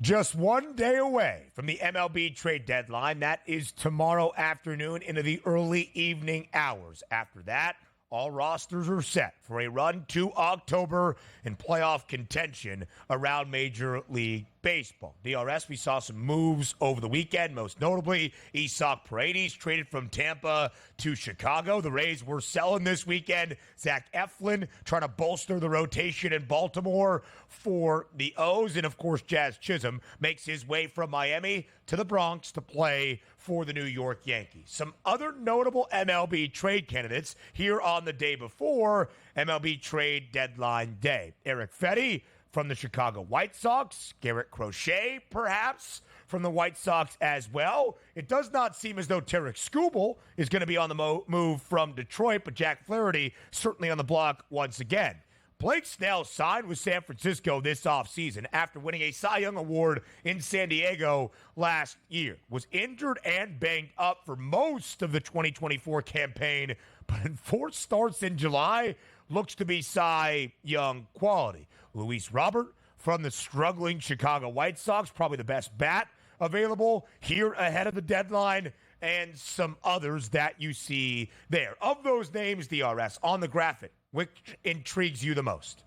Just one day away from the MLB trade deadline. That is tomorrow afternoon into the early evening hours. After that, all rosters are set for a run to October in playoff contention around Major League Baseball. DRS, we saw some moves over the weekend, most notably Isak Paredes traded from Tampa to Chicago. The Rays were selling this weekend. Zach Eflin trying to bolster the rotation in Baltimore for the O's. And, of course, Chisholm makes his way from Miami to the Bronx to play for the New York Yankees. Some other notable MLB trade candidates here on the day before MLB trade deadline day. Eric Fedde from the Chicago White Sox, Garrett Crochet, perhaps, from the White Sox as well. It does not seem as though Tarek Skubal is going to be on the move from Detroit, but Jack Flaherty certainly on the block once again. Blake Snell signed with San Francisco this offseason after winning a Cy Young Award in San Diego last year. Was injured and banged up for most of the 2024 campaign, but in 4 starts in July, looks to be Cy Young quality. Luis Robert from the struggling Chicago White Sox, probably the best bat available here ahead of the deadline, and some others that you see there. Of those names, DRS, on the graphic, which intrigues you the most?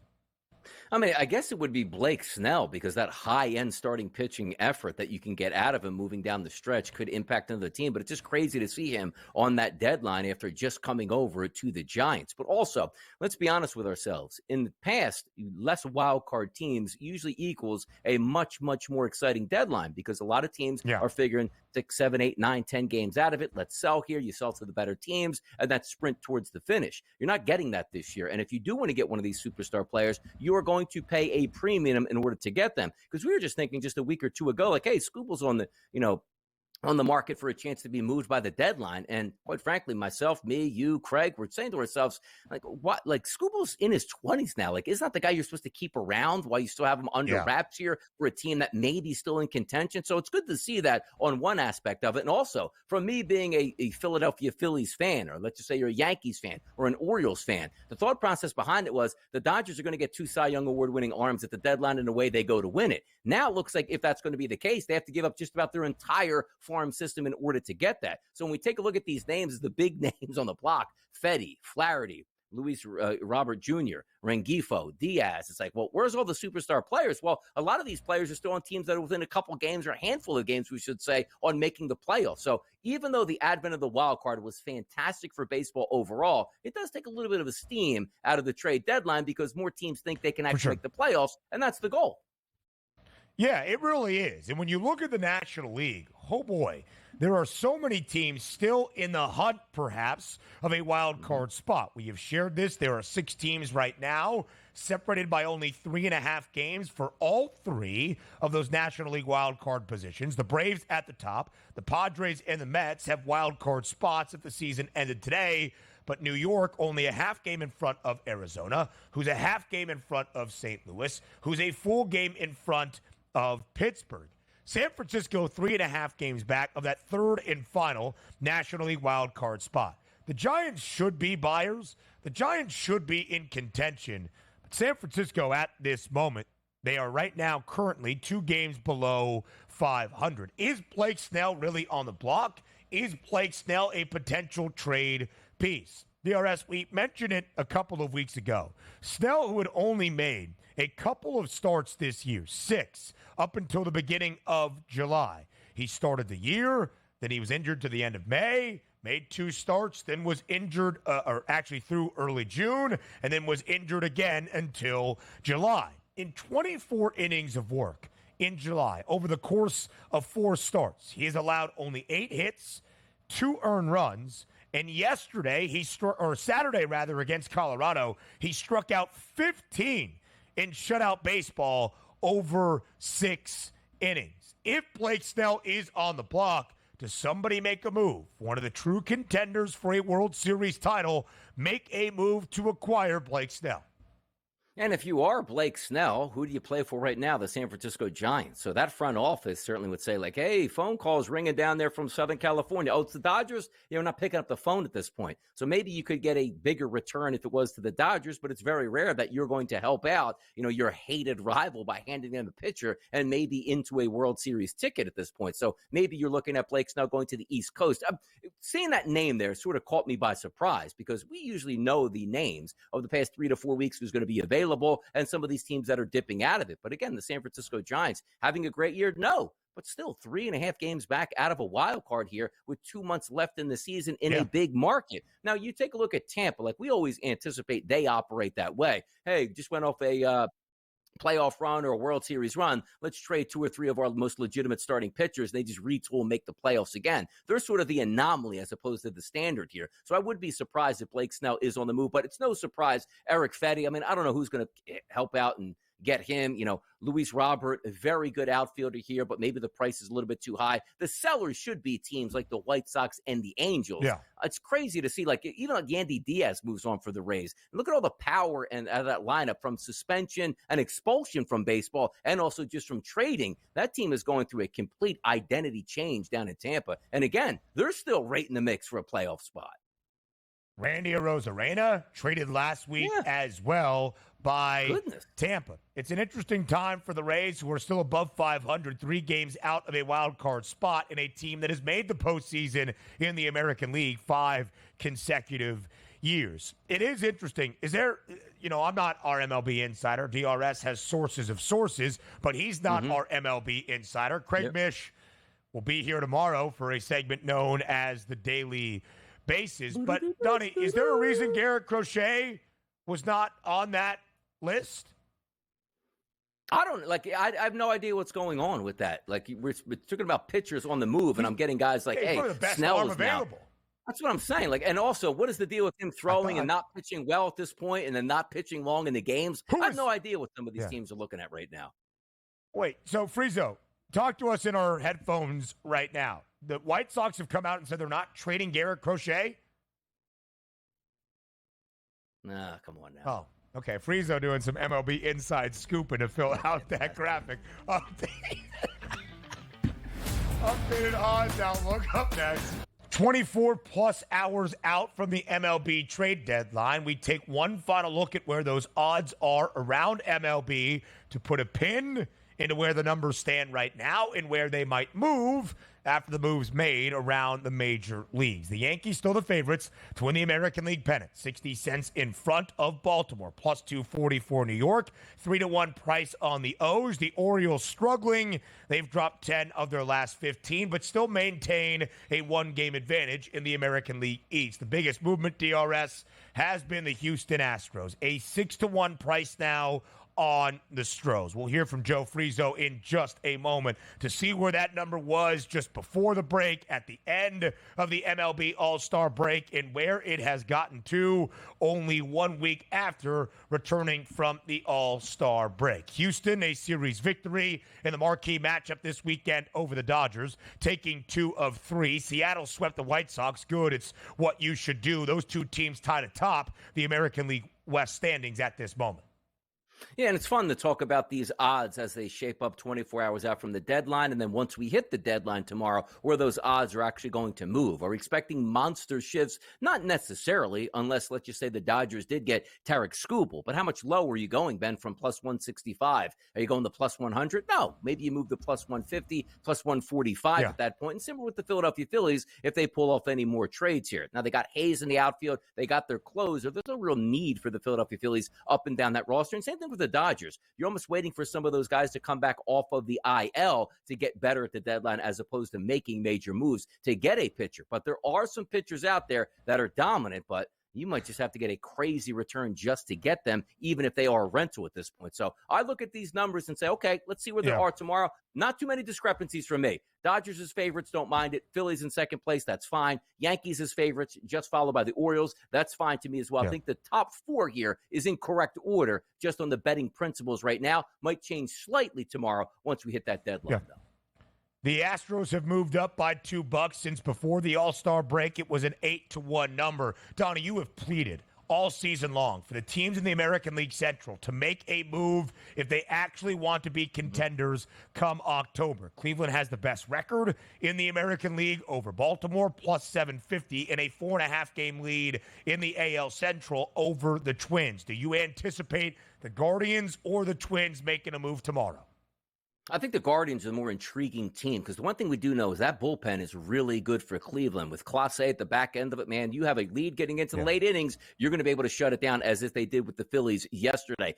I mean, I guess it would be Blake Snell, because that high-end starting pitching effort that you can get out of him moving down the stretch could impact another team. But it's just crazy to see him on that deadline after just coming over to the Giants. But also, let's be honest with ourselves. In the past, less wild card teams usually equals a much, much more exciting deadline, because a lot of teams are figuring 6, 7, 8, 9, 10 games out of it. Let's sell here. You sell to the better teams, and that sprint towards the finish. You're not getting that this year. And if you do want to get one of these superstar players, you are going to pay a premium in order to get them. Because we were just thinking just a week or two ago, like, hey, Skubal's on the, on the market for a chance to be moved by the deadline. And quite frankly, myself, me, you, Craig, we're saying to ourselves, like, what? Like, Skubal's in his 20s now. Like, isn't that the guy you're supposed to keep around while you still have him under wraps here for a team that may be still in contention? So it's good to see that on one aspect of it. And also, from me being a Philadelphia Phillies fan, or let's just say you're a Yankees fan or an Orioles fan, the thought process behind it was the Dodgers are going to get 2 Cy Young Award-winning arms at the deadline, and away they go to win it. Now it looks like if that's going to be the case, they have to give up just about their entire farm system in order to get that. So when we take a look at these names, the big names on the block, Fedde, Flaherty, Luis Robert Jr., Rengifo, Diaz, it's like, well, where's all the superstar players? Well, a lot of these players are still on teams that are within a couple games, or a handful of games, we should say, on making the playoffs. So even though the advent of the wild card was fantastic for baseball overall, it does take a little bit of a steam out of the trade deadline, because more teams think they can actually make the playoffs, and that's the goal. Yeah, it really is. And when you look at the National League, oh boy, there are so many teams still in the hunt, perhaps, of a wild card spot. We have shared this. There are 6 teams right now, separated by only 3.5 games for all 3 of those National League wild card positions. The Braves at the top, the Padres and the Mets have wild card spots if the season ended today. But New York only a half game in front of Arizona, who's a half game in front of St. Louis, who's a full game in front of Pittsburgh. San Francisco 3.5 games back of that third and final National League wild card spot. The Giants should be buyers. The Giants should be in contention. But San Francisco at this moment, they are right now currently 2 games below 500. Is Blake Snell really on the block? Is Blake Snell a potential trade piece? DRS, we mentioned it a couple of weeks ago. Snell, who had only made a couple of starts this year, 6, up until the beginning of July. He started the year, then he was injured to the end of May, made 2 starts, then was injured, or actually through early June, and then was injured again until July. In 24 innings of work in July, over the course of 4 starts, he has allowed only 8 hits, 2 earned runs, and yesterday, Saturday against Colorado, he struck out 15 in shutout baseball over 6 innings. If Blake Snell is on the block, does somebody make a move? One of the true contenders for a World Series title make a move to acquire Blake Snell? And if you are Blake Snell, who do you play for right now? The San Francisco Giants. So that front office certainly would say, like, hey, phone calls ringing down there from Southern California. Oh, it's the Dodgers? You're not picking up the phone at this point. So maybe you could get a bigger return if it was to the Dodgers, but it's very rare that you're going to help out, your hated rival by handing them a pitcher and maybe into a World Series ticket at this point. So maybe you're looking at Blake Snell going to the East Coast. Seeing that name there sort of caught me by surprise because we usually know the names of the past 3 to 4 weeks who's going to be available and some of these teams that are dipping out of it. But again, the San Francisco Giants having a great year? No, but still 3.5 games back out of a wild card here with 2 months left in the season in a big market. Now, you take a look at Tampa, like we always anticipate they operate that way. Hey, just went off a playoff run or a World Series run, let's trade 2 or 3 of our most legitimate starting pitchers. They just retool and make the playoffs again. They're sort of the anomaly as opposed to the standard here. So I would be surprised if Blake Snell is on the move, but it's no surprise. Eric Fedde, I don't know who's going to help out and get him. Luis Robert, a very good outfielder here, but maybe the price is a little bit too high. The sellers should be teams like the White Sox and the Angels. Yeah. It's crazy to see, even like Yandy Diaz moves on for the Rays. And look at all the power and that lineup from suspension and expulsion from baseball and also just from trading. That team is going through a complete identity change down in Tampa. And again, they're still right in the mix for a playoff spot. Randy Arozarena traded last week as well by Tampa. It's an interesting time for the Rays, who are still above 500, 3 games out of a wild card spot in a team that has made the postseason in the American League 5 consecutive years. It is interesting. Is there, I'm not our MLB insider. DRS has sources of sources, but he's not our MLB insider. Craig Mish will be here tomorrow for a segment known as the Daily Bases. But, Donnie, is there a reason Garrett Crochet was not on that list? I have no idea what's going on with that. We're talking about pitchers on the move, and I'm getting guys like, hey, Snell is now. That's what I'm saying. And also, what is the deal with him throwing and not pitching well at this point and then not pitching long in the games? I have no idea what some of these teams are looking at right now. Wait, so Friezo, talk to us in our headphones right now. The White Sox have come out and said they're not trading Garrett Crochet? Nah, come on now. Oh. Okay, Friezo doing some MLB inside scooping to fill out that graphic. Updated odds outlook up next. 24-plus hours out from the MLB trade deadline. We take one final look at where those odds are around MLB to put a pin into where the numbers stand right now and where they might move after the moves made around the major leagues. The Yankees still the favorites to win the American League pennant. 60 cents in front of Baltimore, plus 240 for New York. 3-1 price on the O's. The Orioles struggling. They've dropped 10 of their last 15, but still maintain a 1-game advantage in the American League East. The biggest movement, DRS, has been the Houston Astros. A 6-1 price now on the Stros. We'll hear from Joe Friezo in just a moment to see where that number was just before the break, at the end of the MLB All-Star break, and where it has gotten to only 1 week after returning from the All-Star break. Houston, a series victory in the marquee matchup this weekend over the Dodgers, taking 2 of 3. Seattle swept the White Sox. Good. It's what you should do. Those 2 teams tied atop the American League West standings at this moment. Yeah, and it's fun to talk about these odds as they shape up 24 hours out from the deadline. And then once we hit the deadline tomorrow, where those odds are actually going to move. Are we expecting monster shifts? Not necessarily, unless, let's just say, the Dodgers did get Tarek Skubal. But how much lower are you going, Ben, from plus 165? Are you going to plus 100? No. Maybe you move to plus 150, plus 145 at that point. And similar with the Philadelphia Phillies if they pull off any more trades here. Now, they got Hayes in the outfield. They got their closer. There's no real need for the Philadelphia Phillies up and down that roster. And same thing with the Dodgers. You're almost waiting for some of those guys to come back off of the IL to get better at the deadline as opposed to making major moves to get a pitcher. But there are some pitchers out there that are dominant, but you might just have to get a crazy return just to get them, even if they are a rental at this point. So I look at these numbers and say, okay, let's see where they are tomorrow. Not too many discrepancies from me. Dodgers as favorites, don't mind it. Phillies in second place, that's fine. Yankees as favorites, just followed by the Orioles. That's fine to me as well. I think the top 4 here is in correct order, just on the betting principles right now. Might change slightly tomorrow once we hit that deadline, though. The Astros have moved up by $2 since before the All-Star break. It was an 8-1 number. Donnie, you have pleaded all season long for the teams in the American League Central to make a move if they actually want to be contenders come October. Cleveland has the best record in the American League over Baltimore, plus 750, in a 4.5-game lead in the AL Central over the Twins. Do you anticipate the Guardians or the Twins making a move tomorrow? I think the Guardians are the more intriguing team because the one thing we do know is that bullpen is really good for Cleveland. With Clase at the back end of it, man, you have a lead getting into the late innings, you're going to be able to shut it down as if they did with the Phillies yesterday.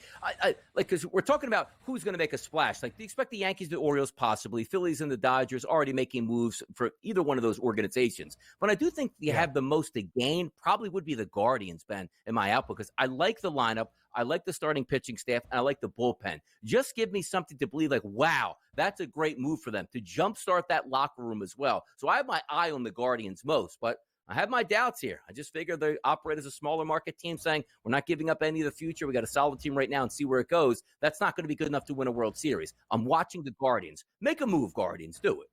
Because we're talking about who's going to make a splash. Like, do you expect the Yankees, the Orioles, possibly, Phillies and the Dodgers already making moves for either one of those organizations? But I do think you have the most to gain probably would be the Guardians, Ben, in my output, because I like the lineup. I like the starting pitching staff, and I like the bullpen. Just give me something to believe, like, wow, that's a great move for them to jumpstart that locker room as well. So I have my eye on the Guardians most, but I have my doubts here. I just figure they operate as a smaller market team saying, we're not giving up any of the future. We got a solid team right now and see where it goes. That's not going to be good enough to win a World Series. I'm watching the Guardians. Make a move, Guardians. Do it.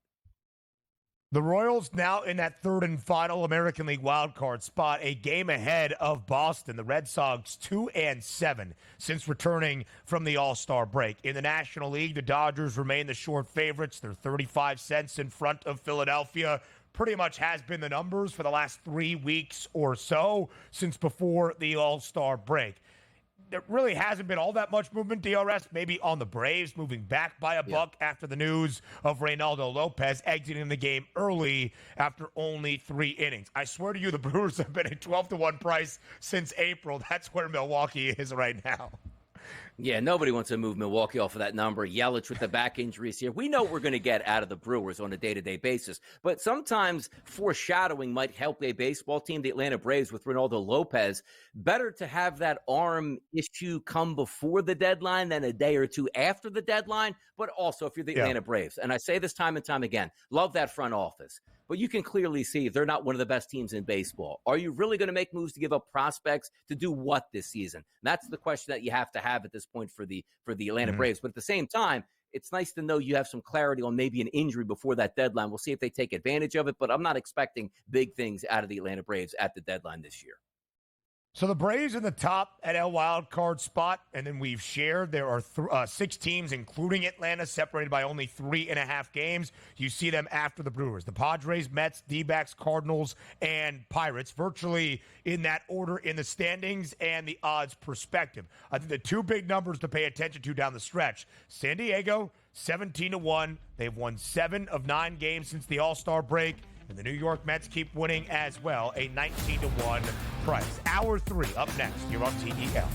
The Royals now in that third and final American League wildcard spot, a game ahead of Boston. The Red Sox 2-7 since returning from the All-Star break. In the National League, the Dodgers remain the short favorites. They're 35 cents in front of Philadelphia. Pretty much has been the numbers for the last 3 weeks or so since before the All-Star break. There really hasn't been all that much movement, DRS, maybe on the Braves, moving back by a buck after the news of Reynaldo Lopez exiting the game early after only 3 innings. I swear to you, the Brewers have been a 12-1 price since April. That's where Milwaukee is right now. Yeah, nobody wants to move Milwaukee off of that number. Yelich with the back injuries here. We know what we're going to get out of the Brewers on a day-to-day basis. But sometimes foreshadowing might help a baseball team, the Atlanta Braves with Reynaldo Lopez. Better to have that arm issue come before the deadline than a day or two after the deadline. But also, if you're the Atlanta Braves, and I say this time and time again, love that front office. But you can clearly see they're not one of the best teams in baseball. Are you really going to make moves to give up prospects to do what this season? That's the question that you have to have at this point for the Atlanta Braves. But at the same time, it's nice to know you have some clarity on maybe an injury before that deadline. We'll see if they take advantage of it, but I'm not expecting big things out of the Atlanta Braves at the deadline this year. So the Braves in the top NL wild card spot, and then we've shared there are 6 teams, including Atlanta, separated by only 3.5 games. You see them after the Brewers. The Padres, Mets, D-backs, Cardinals, and Pirates, virtually in that order in the standings and the odds perspective. I think the 2 big numbers to pay attention to down the stretch, San Diego, 17-1. They've won 7 of 9 games since the All-Star break. And the New York Mets keep winning as well, a 19-1 price. Hour 3 up next here on TEL.